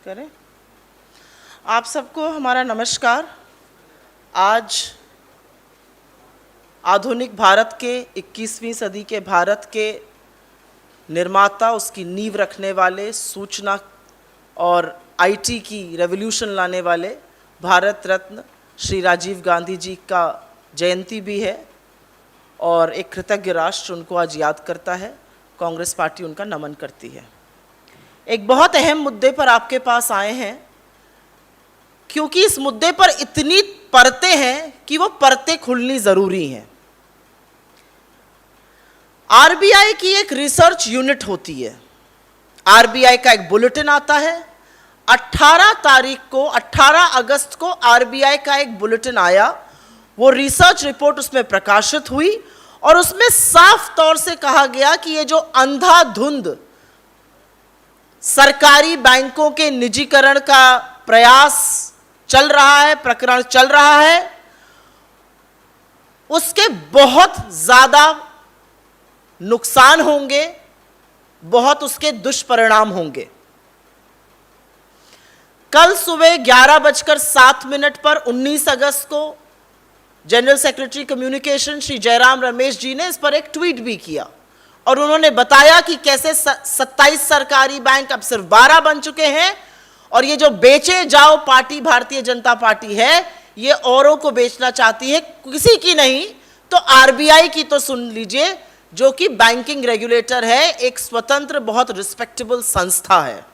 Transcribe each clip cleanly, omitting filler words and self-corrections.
करें। आप सबको हमारा नमस्कार। आज आधुनिक भारत के 21वीं सदी के भारत के निर्माता, उसकी नींव रखने वाले, सूचना और आईटी की रेवोल्यूशन लाने वाले भारत रत्न श्री राजीव गांधी जी का जयंती भी है और एक कृतज्ञ राष्ट्र उनको आज याद करता है। कांग्रेस पार्टी उनका नमन करती है। एक बहुत अहम मुद्दे पर आपके पास आए हैं, क्योंकि इस मुद्दे पर इतनी परतें हैं कि वो परतें खुलनी जरूरी हैं। आरबीआई की एक रिसर्च यूनिट होती है। आरबीआई का एक बुलेटिन आता है। 18 अगस्त को आरबीआई का एक बुलेटिन आया। वो रिसर्च रिपोर्ट उसमें प्रकाशित हुई और उसमें साफ तौर से कहा गया कि ये जो अंधाधुंध सरकारी बैंकों के निजीकरण का प्रयास चल रहा है, प्रकरण चल रहा है, उसके बहुत ज्यादा नुकसान होंगे, बहुत उसके दुष्परिणाम होंगे। कल सुबह 11:07 पर 19 अगस्त को general secretary communication Shri Jairam Ramesh ji ने इस पर एक ट्वीट भी किया और उन्होंने बताया कि कैसे 27 सरकारी बैंक अब सिर्फ 12 बन चुके हैं और ये जो बेचे जाओ पार्टी भारतीय जनता पार्टी है, ये औरों को बेचना चाहती है, किसी की नहीं तो आरबीआई की तो सुन लीजिए, जो कि बैंकिंग रेगुलेटर है, एक स्वतंत्र बहुत रिस्पेक्टेबल संस्था है।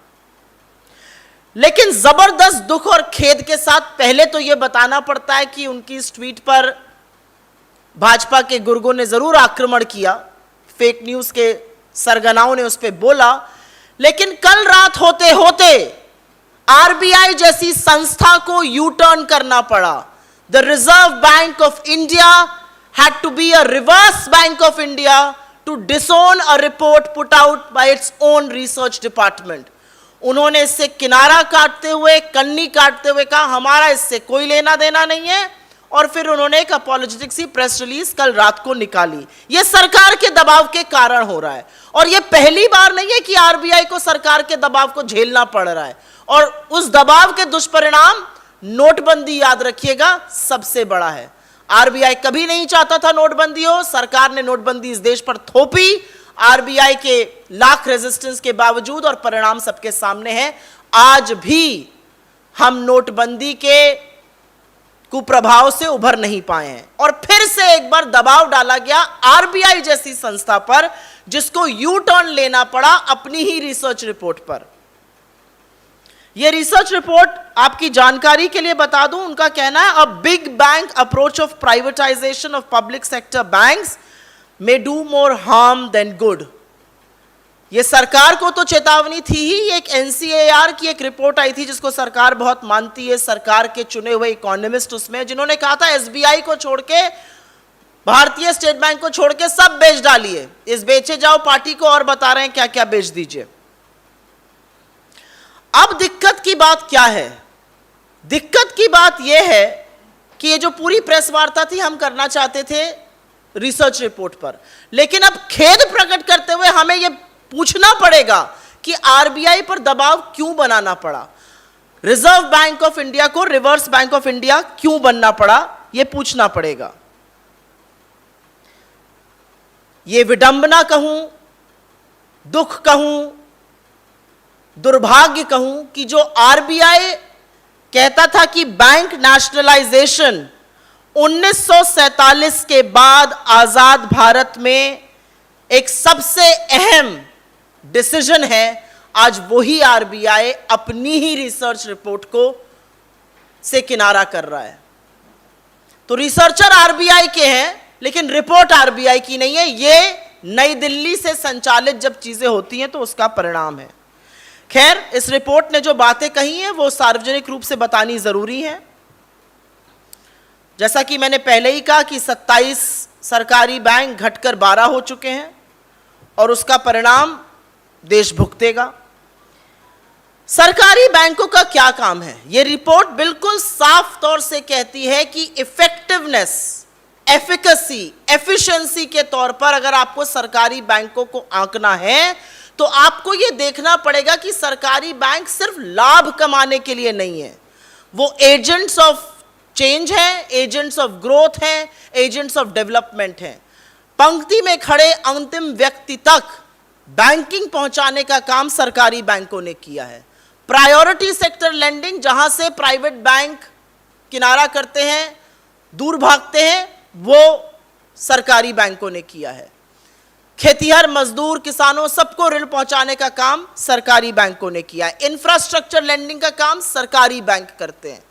लेकिन जबरदस्त दुख और खेद के साथ पहले तो यह बताना पड़ता है कि उनकी इस ट्वीट पर भाजपा के गुर्गों ने जरूर आक्रमण किया, फेक न्यूज के सरगनाओं ने उस पर बोला, लेकिन कल रात होते होते आरबीआई जैसी संस्था को यू टर्न करना पड़ा। The reserve bank of India had to be a reverse Bank of India to disown a report put out by its own research department. उन्होंने इससे किनारा काटते हुए, कन्नी काटते हुए कहा हमारा इससे कोई लेना देना नहीं है और फिर उन्होंने एक अपॉलोजेटिक सी प्रेस रिलीज कल रात को निकाली। यह सरकार के दबाव के कारण हो रहा है और यह पहली बार नहीं है कि आरबीआई को सरकार के दबाव को झेलना पड़ रहा है और उस दबाव के दुष्परिणाम नोटबंदी, याद रखिएगा, सबसे बड़ा है। आरबीआई कभी नहीं चाहता था नोटबंदी हो, सरकार ने नोटबंदी इस देश पर थोपी। आरबीआई के लाख रेजिस्टेंस के बावजूद और परिणाम सबके सामने है। आज भी हम नोटबंदी के कुप्रभाव से उभर नहीं पाए हैं और फिर से एक बार दबाव डाला गया आरबीआई जैसी संस्था पर, जिसको यू टर्न लेना पड़ा अपनी ही रिसर्च रिपोर्ट पर। यह रिसर्च रिपोर्ट आपकी जानकारी के लिए बता दूं, उनका कहना है a big bank approach of privatisation of public sector banks may do more harm then good. यह सरकार को तो चेतावनी थी ही। एक एनसीएआर की एक रिपोर्ट आई थी जिसको सरकार बहुत मानती है, सरकार के चुने हुए इकोनॉमिस्ट उसमें, जिन्होंने कहा था एसबीआई को छोड़ के, भारतीय स्टेट बैंक को छोड़ के सब बेच डालिए, इस बेचे जाओ पार्टी को और बता रहे हैं क्या क्या बेच दीजिए। अब दिक्कत की बात क्या है? दिक्कत की बात यह है कि ये जो पूरी प्रेस वार्ता थी हम करना चाहते थे रिसर्च रिपोर्ट पर, लेकिन अब खेद प्रकट करते हुए हमें यह पूछना पड़ेगा कि आरबीआई पर दबाव क्यों बनाना पड़ा, रिजर्व बैंक ऑफ इंडिया को रिवर्स बैंक ऑफ इंडिया क्यों बनना पड़ा, यह पूछना पड़ेगा। यह विडंबना कहूं, दुख कहूं, दुर्भाग्य कहूं कि जो आरबीआई कहता था कि बैंक नेशनलाइजेशन 1947 के बाद आजाद भारत में एक सबसे अहम डिसीजन है, आज वही आरबीआई अपनी ही रिसर्च रिपोर्ट को से किनारा कर रहा है। तो रिसर्चर आरबीआई के हैं लेकिन रिपोर्ट आरबीआई की नहीं है। ये नई दिल्ली से संचालित जब चीजें होती हैं तो उसका परिणाम है। खैर, इस रिपोर्ट ने जो बातें कही हैं वो सार्वजनिक रूप से बतानी जरूरी है। जैसा कि मैंने पहले ही कहा कि 27 सरकारी बैंक घटकर 12 हो चुके हैं और उसका परिणाम देश भुगतेगा। सरकारी बैंकों का क्या काम है? यह रिपोर्ट बिल्कुल साफ तौर से कहती है कि इफेक्टिवनेस, एफिकेसी, एफिशिएंसी के तौर पर अगर आपको सरकारी बैंकों को आंकना है तो आपको यह देखना पड़ेगा कि सरकारी बैंक सिर्फ लाभ कमाने के लिए नहीं है, वो एजेंट्स ऑफ चेंज हैं, एजेंट्स ऑफ ग्रोथ हैं, एजेंट्स ऑफ डेवलपमेंट हैं। पंक्ति में खड़े अंतिम व्यक्ति तक बैंकिंग पहुंचाने का काम सरकारी बैंकों ने किया है। प्रायोरिटी सेक्टर लेंडिंग, जहां से प्राइवेट बैंक किनारा करते हैं, दूर भागते हैं, वो सरकारी बैंकों ने किया है। खेतिहर, मजदूर, किसानों, सबको ऋण पहुंचाने का काम सरकारी बैंकों ने किया है। इंफ्रास्ट्रक्चर लेंडिंग का काम सरकारी बैंक करते हैं।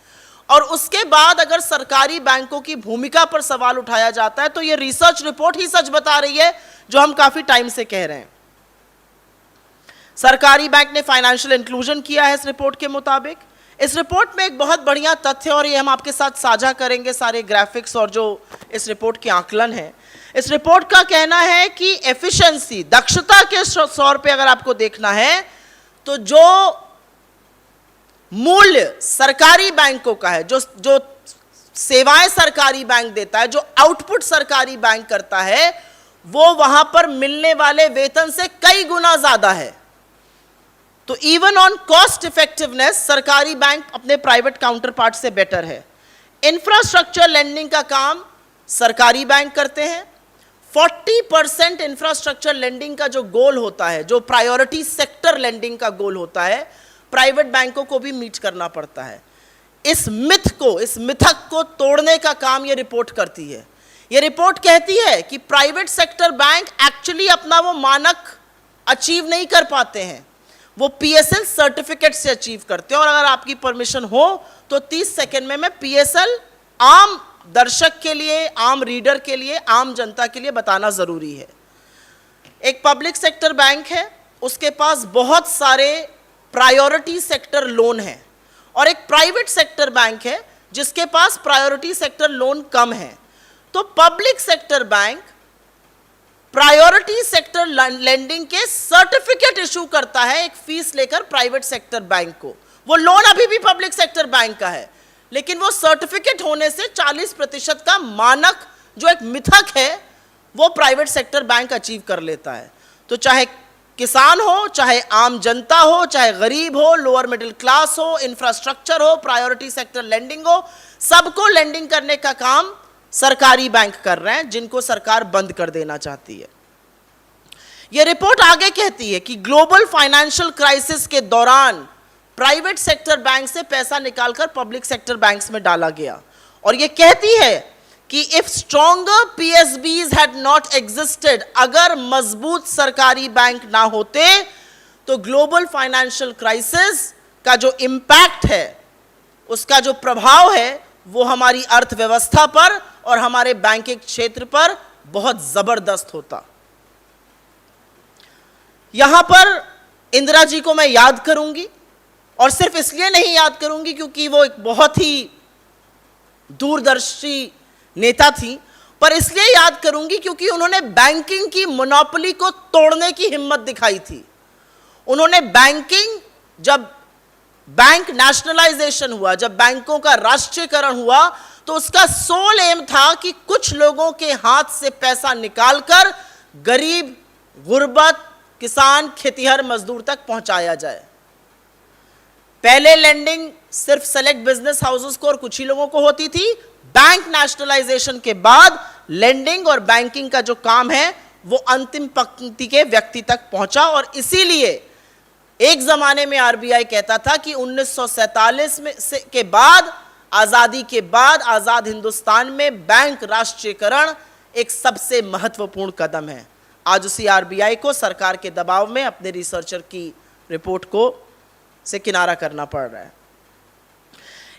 और उसके बाद अगर सरकारी बैंकों की भूमिका पर सवाल उठाया जाता है तो यह रिसर्च रिपोर्ट ही सच बता रही है, जो हम काफी टाइम से कह रहे हैं। सरकारी बैंक ने फाइनेंशियल इंक्लूजन किया है इस रिपोर्ट के मुताबिक। इस रिपोर्ट में एक बहुत बढ़िया तथ्य, और ये हम आपके साथ साझा करेंगे, सारे ग्राफिक्स और जो इस रिपोर्ट के आकलन है। इस रिपोर्ट का कहना है कि एफिशिएंसी, दक्षता के तौर पे अगर आपको देखना है तो जो मूल्य सरकारी बैंकों का है, जो सेवाएं सरकारी बैंक देता है, जो आउटपुट सरकारी बैंक करता है, वो वहां पर मिलने वाले वेतन से कई गुना ज्यादा है। तो इवन ऑन कॉस्ट इफेक्टिवनेस सरकारी बैंक अपने प्राइवेट काउंटर पार्ट से बेटर है। इंफ्रास्ट्रक्चर लेंडिंग का काम सरकारी बैंक करते हैं। 40% इंफ्रास्ट्रक्चर लेंडिंग का जो गोल होता है, जो प्रायोरिटी सेक्टर लेंडिंग का गोल होता है, प्राइवेट बैंकों को भी मीट करना पड़ता है। इस मिथक को तोड़ने का काम यह रिपोर्ट करती है। यह रिपोर्ट कहती है कि प्राइवेट सेक्टर बैंक एक्चुअली अपना वो मानक अचीव नहीं कर पाते हैं, वो पीएसएल सर्टिफिकेट से अचीव करते हैं। और अगर आपकी परमिशन हो तो 30 सेकंड में मैं पीएसएल आम दर्शक के लिए, आम रीडर के लिए, आम जनता के लिए बताना जरूरी है। एक पब्लिक सेक्टर बैंक है, उसके पास बहुत सारे प्रायोरिटी सेक्टर लोन है, और एक प्राइवेट सेक्टर बैंक है जिसके पास प्रायोरिटी सेक्टर लोन कम है। तो public sector bank priority sector lending के सर्टिफिकेट इशू करता है एक फीस लेकर प्राइवेट सेक्टर बैंक को। वो लोन अभी भी पब्लिक सेक्टर बैंक का है, लेकिन वो सर्टिफिकेट होने से 40% का मानक, जो एक मिथक है, वो प्राइवेट सेक्टर बैंक अचीव कर लेता है। तो चाहे किसान हो, चाहे आम जनता हो, चाहे गरीब हो, लोअर मिडिल क्लास हो, इंफ्रास्ट्रक्चर हो, प्रायोरिटी सेक्टर लेंडिंग हो, सबको लेंडिंग करने का काम सरकारी बैंक कर रहे हैं, जिनको सरकार बंद कर देना चाहती है। यह रिपोर्ट आगे कहती है कि ग्लोबल फाइनेंशियल क्राइसिस के दौरान प्राइवेट सेक्टर बैंक से पैसा निकालकर पब्लिक सेक्टर बैंक्स में डाला गया, और यह कहती है कि if stronger PSBs had not existed, अगर मजबूत सरकारी बैंक ना होते तो ग्लोबल फाइनेंशियल क्राइसिस का जो इंपैक्ट है, उसका जो प्रभाव है, वो हमारी अर्थव्यवस्था पर और हमारे बैंकिंग क्षेत्र पर बहुत जबरदस्त होता। यहां पर इंदिरा जी को मैं याद करूंगी, और सिर्फ इसलिए नहीं याद करूंगी क्योंकि वो एक बहुत ही दूरदर्शी नेता थी, पर इसलिए याद करूंगी क्योंकि उन्होंने बैंकिंग की मोनोपोली को तोड़ने की हिम्मत दिखाई थी। उन्होंने बैंकिंग, जब बैंक नेशनलाइजेशन हुआ, जब बैंकों का राष्ट्रीयकरण हुआ, तो उसका सोल एम था कि कुछ लोगों के हाथ से पैसा निकालकर गरीब, गुर्बत, किसान, खेतिहर, मजदूर तक पहुंचाया जाए। पहले लेंडिंग सिर्फ सेलेक्ट बिजनेस हाउसेस को और कुछ ही लोगों को होती थी। बैंक नेशनलाइजेशन के बाद लेंडिंग और बैंकिंग का जो काम है वो अंतिम पंक्ति के व्यक्ति तक पहुंचा, और इसीलिए एक जमाने में आरबीआई कहता था कि 1947 के बाद, आजादी के बाद, आजाद हिंदुस्तान में बैंक राष्ट्रीयकरण एक सबसे महत्वपूर्ण कदम है। आज उसी आरबीआई को सरकार के दबाव में अपने रिसर्चर की रिपोर्ट को से किनारा करना पड़ रहा है।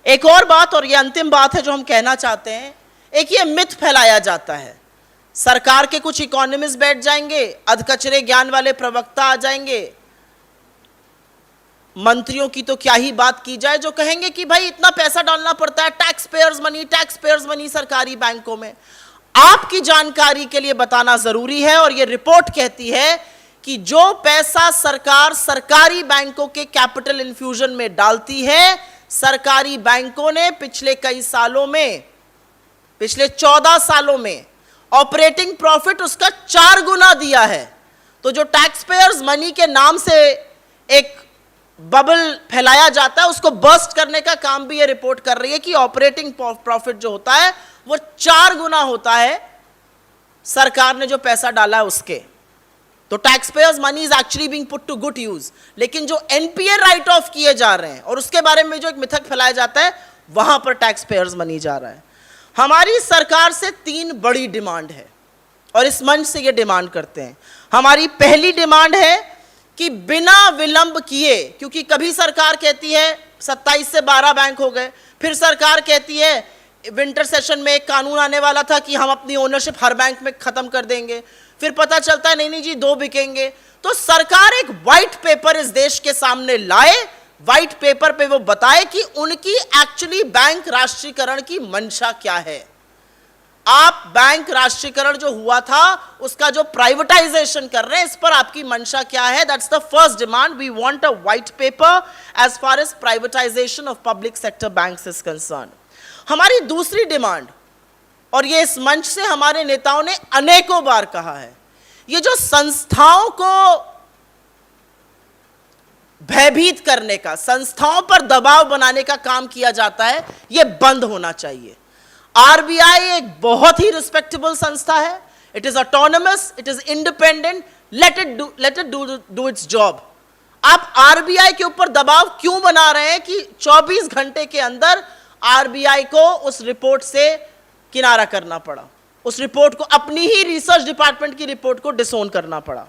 एक और बात, और ये अंतिम बात है जो हम कहना चाहते हैं, एक ये मिथ फैलाया जाता है, सरकार के कुछ इकोनॉमिस्ट बैठ जाएंगे, अधकचरे ज्ञान वाले प्रवक्ता आ जाएंगे, मंत्रियों की तो क्या ही बात की जाए, जो कहेंगे कि भाई इतना पैसा डालना पड़ता है, टैक्स पेयर्स मनी सरकारी बैंकों में। आपकी जानकारी के लिए बताना जरूरी है, और यह रिपोर्ट कहती है कि जो पैसा सरकार सरकारी बैंकों के कैपिटल इन्फ्यूजन में डालती है, सरकारी बैंकों ने पिछले कई सालों में, पिछले 14 सालों में ऑपरेटिंग प्रॉफिट उसका 4 गुना दिया है। तो जो टैक्स पेयर्स मनी के नाम से एक बबल फैलाया जाता है, उसको बर्स्ट करने का काम भी ये रिपोर्ट कर रही है कि ऑपरेटिंग प्रॉफिट जो होता है वो 4 गुना होता है सरकार ने जो पैसा डाला है उसके। तो taxpayers money is actually being put to good use, लेकिन जो एनपीए राइट ऑफ किए जा रहे हैं और उसके बारे में जो एक मिथक फैलाया जाता है, वहां पर टैक्स पेयर्स मनी जा रहा है। हमारी सरकार से 3 बड़ी डिमांड है और इस मंच से ये डिमांड करते हैं। हमारी पहली डिमांड है कि बिना विलंब किए, क्योंकि कभी सरकार कहती है 27 से 12 बैंक हो गए, फिर सरकार कहती है विंटर सेशन में एक कानून आने वाला था कि हम अपनी ओनरशिप हर बैंक में खत्म कर देंगे, फिर पता चलता है नहीं नहीं जी 2 बिकेंगे। तो सरकार एक व्हाइट पेपर इस देश के सामने लाए, व्हाइट पेपर पे वो बताए कि उनकी एक्चुअली बैंक राष्ट्रीयकरण की मंशा क्या है। आप बैंक राष्ट्रीयकरण जो हुआ था उसका जो प्राइवेटाइजेशन कर रहे हैं, इस पर आपकी मंशा क्या है? That's the first demand. We want a white paper as far as privatization of public sector banks is concern. हमारी दूसरी डिमांड, और ये इस मंच से हमारे नेताओं ने अनेकों बार कहा है, ये जो संस्थाओं को भयभीत करने का, संस्थाओं पर दबाव बनाने का काम किया जाता है, ये बंद होना चाहिए। आरबीआई एक बहुत ही रिस्पेक्टेबल संस्था है, it is autonomous, it is independent, let it do it's job. आप आरबीआई के ऊपर दबाव क्यों बना रहे हैं कि 24 घंटे के अंदर आरबीआई को उस रिपोर्ट से किनारा करना पड़ा, उस रिपोर्ट को, अपनी ही रिसर्च डिपार्टमेंट की रिपोर्ट को डिसोन करना पड़ा?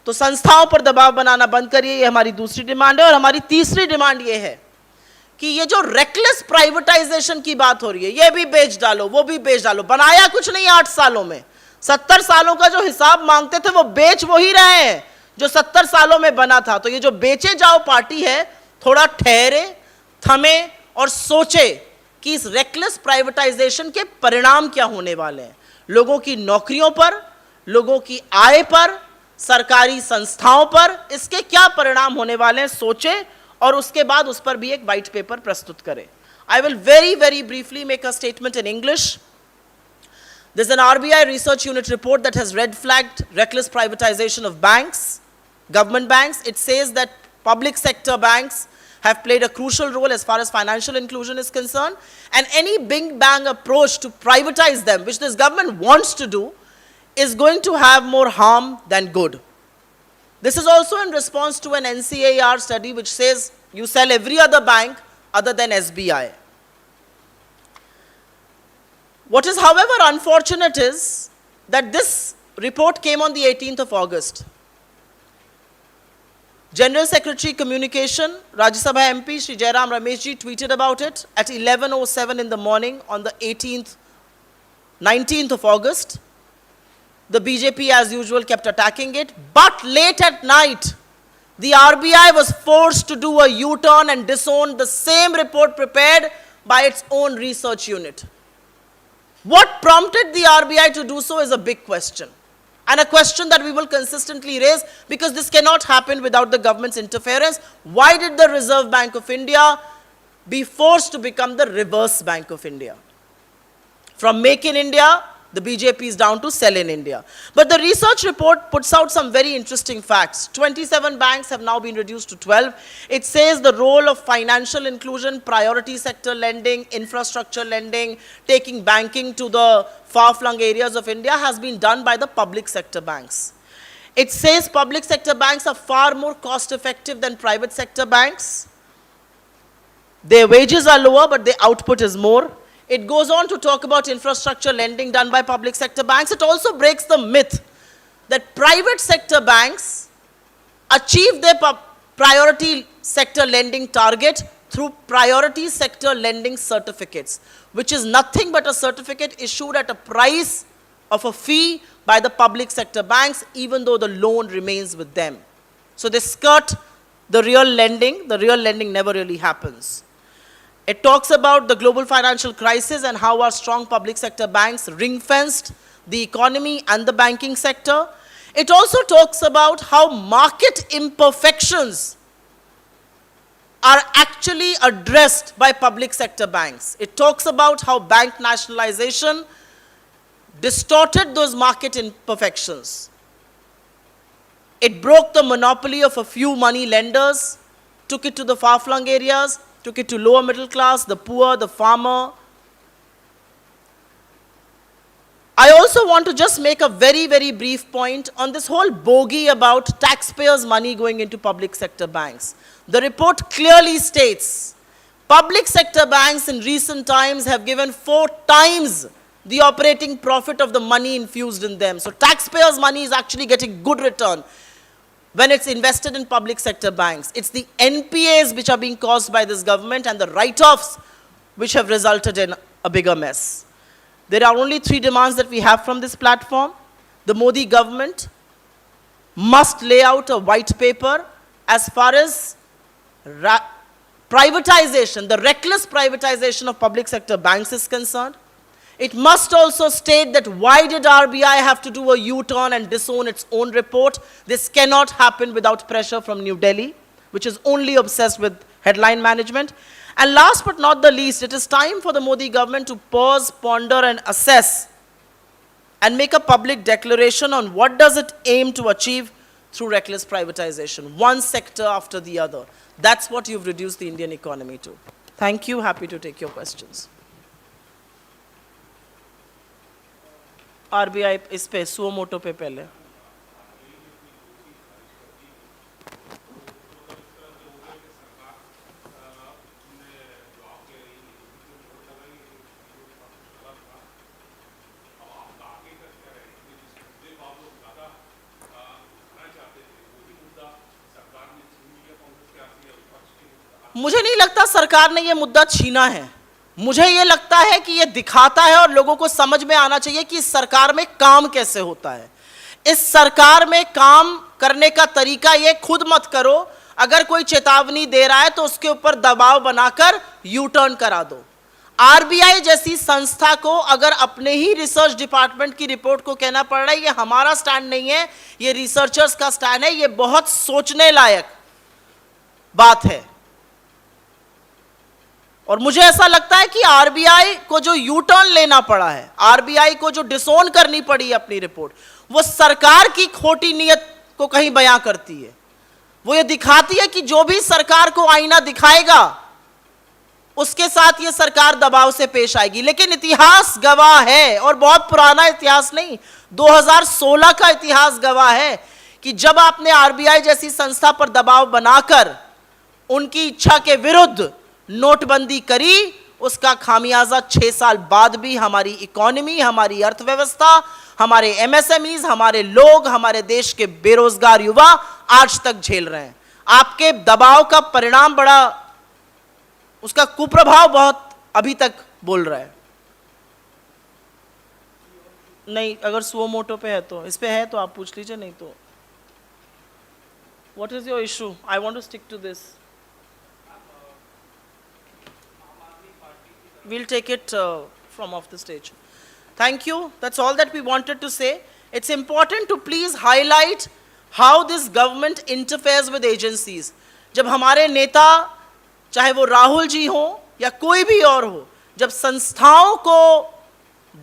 तो संस्थाओं पर दबाव बनाना बंद करिए, ये हमारी दूसरी डिमांड है। और हमारी तीसरी डिमांड ये है कि ये जो रेकलेस प्राइवेटाइजेशन की बात हो रही है, ये भी बेच डालो, वो भी बेच डालो, बनाया कुछ नहीं 8 सालों में, 70 सालों का जो हिसाब मांगते थे वो बेच वो ही रहे हैं जो 70 सालों में बना था। तो ये जो बेचे जाओ पार्टी है, थोड़ा ठहरे, थमे और सोचे कि इस रेकलेस प्राइवेटाइजेशन के परिणाम क्या होने वाले हैं, लोगों की नौकरियों पर, लोगों की आय पर, सरकारी संस्थाओं पर, इसके क्या परिणाम होने वाले हैं सोचे और उसके बाद उस पर भी एक व्हाइट पेपर प्रस्तुत करें। I will very briefly make a statement in English. There's an RBI research unit report that has red flagged reckless privatization of banks, government banks. It says that public sector banks have played a crucial role as far as financial inclusion is concerned, and any bing bang approach to privatize them, which this government wants to do, is going to have more harm than good. This is also in response to an NCAR study which says you sell every other bank other than SBI. What is, however, unfortunate is that this report came on the 18th of August. General Secretary Communication, Rajya Sabha MP Shri Jairam Ramesh ji tweeted about it at 11:07 in the morning on the 19th of August. The BJP as usual kept attacking it, but late at night, the RBI was forced to do a U-turn and disown the same report prepared by its own research unit. What prompted the RBI to do so is a big question, and a question that we will consistently raise, because this cannot happen without the government's interference. Why did the Reserve Bank of India be forced to become the reverse Bank of India? From Make in India, the BJP is down to Sell in India. But the research report puts out some very interesting facts. 27 banks have now been reduced to 12. It says the role of financial inclusion, priority sector lending, infrastructure lending, taking banking to the far-flung areas of India has been done by the public sector banks. It says public sector banks are far more cost-effective than private sector banks. Their wages are lower, but their output is more. It goes on to talk about infrastructure lending done by public sector banks. It also breaks the myth that private sector banks achieve their priority sector lending target through priority sector lending certificates, which is nothing but a certificate issued at a price of a fee by the public sector banks, even though the loan remains with them. So they skirt the real lending. The real lending never really happens. It talks about the global financial crisis and how our strong public sector banks ring-fenced the economy and the banking sector. It also talks about how market imperfections are actually addressed by public sector banks. It talks about how bank nationalization distorted those market imperfections. It broke the monopoly of a few money lenders, took it to the far-flung areas, took it to lower middle class, the poor, the farmer. I also want to just make a very, very brief point on this whole bogey about taxpayers' money going into public sector banks. The report clearly states public sector banks in recent times have given 4 times the operating profit of the money infused in them. So taxpayers' money is actually getting good return when it's invested in public sector banks. It's the NPAs which are being caused by this government and the write-offs which have resulted in a bigger mess. There are only 3 demands that we have from this platform. The Modi government must lay out a white paper as far as privatization, the reckless privatization of public sector banks is concerned. It must also state that why did RBI have to do a U-turn and disown its own report? This cannot happen without pressure from New Delhi, which is only obsessed with headline management. And last but not the least, it is time for the Modi government to pause, ponder and assess and make a public declaration on what does it aim to achieve through reckless privatization, one sector after the other. That's what you've reduced the Indian economy to. Thank you. Happy to take your questions. RBI इस पे suo motu पे पहले मुझे नहीं लगता सरकार ने ये मुद्दा छीना है। मुझे ये लगता है कि ये दिखाता है और लोगों को समझ में आना चाहिए कि इस सरकार में काम कैसे होता है। इस सरकार में काम करने का तरीका ये खुद मत करो, अगर कोई चेतावनी दे रहा है तो उसके ऊपर दबाव बनाकर यू टर्न करा दो। आरबीआई जैसी संस्था को अगर अपने ही रिसर्च डिपार्टमेंट की रिपोर्ट को कहना पड़ रहा है ये हमारा स्टैंड नहीं है, ये रिसर्चर्स का स्टैंड है, ये बहुत सोचने लायक बात है। और मुझे ऐसा लगता है कि आरबीआई को जो यू टर्न लेना पड़ा है, आरबीआई को जो डिसोन करनी पड़ी अपनी रिपोर्ट, वो सरकार की खोटी नीयत को कहीं बयां करती है। वो ये दिखाती है कि जो भी सरकार को आईना दिखाएगा उसके साथ ये सरकार दबाव से पेश आएगी। लेकिन इतिहास गवाह है, और बहुत पुराना इतिहास नहीं, 2016 का इतिहास गवाह है कि जब आपने आरबीआई जैसी संस्था पर दबाव बनाकर उनकी इच्छा के विरुद्ध नोटबंदी करी, उसका खामियाजा 6 साल बाद भी हमारी इकोनॉमी, हमारी अर्थव्यवस्था, हमारे एमएसएमईज, हमारे लोग, हमारे देश के बेरोजगार युवा आज तक झेल रहे हैं। आपके दबाव का परिणाम बड़ा, उसका कुप्रभाव बहुत अभी तक बोल रहा है। नहीं, अगर सुओ मोटो पे है तो, इस पे है तो आप पूछ लीजिए, नहीं तो what is your issue? I want to stick to this. We'll take it from off the stage. Thank you. That's all that we wanted to say. It's important to please highlight how this government interferes with agencies. जब हमारे नेता, चाहे वो राहुल जी हो या कोई भी और हो, जब संस्थाओं को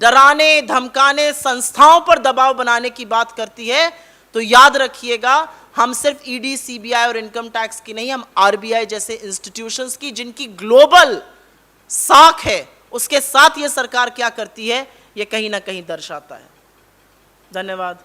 डराने, धमकाने, संस्थाओं पर दबाव बनाने की बात करती है, तो याद रखिएगा हम सिर्फ ईडी, सीबीआई और इनकम टैक्स की नहीं, हम आरबीआई जैसे इंस्टीट्यूशंस की, जिनकी ग्लोबल साख है, उसके साथ ये सरकार क्या करती है, ये कहीं ना कहीं दर्शाता है। धन्यवाद।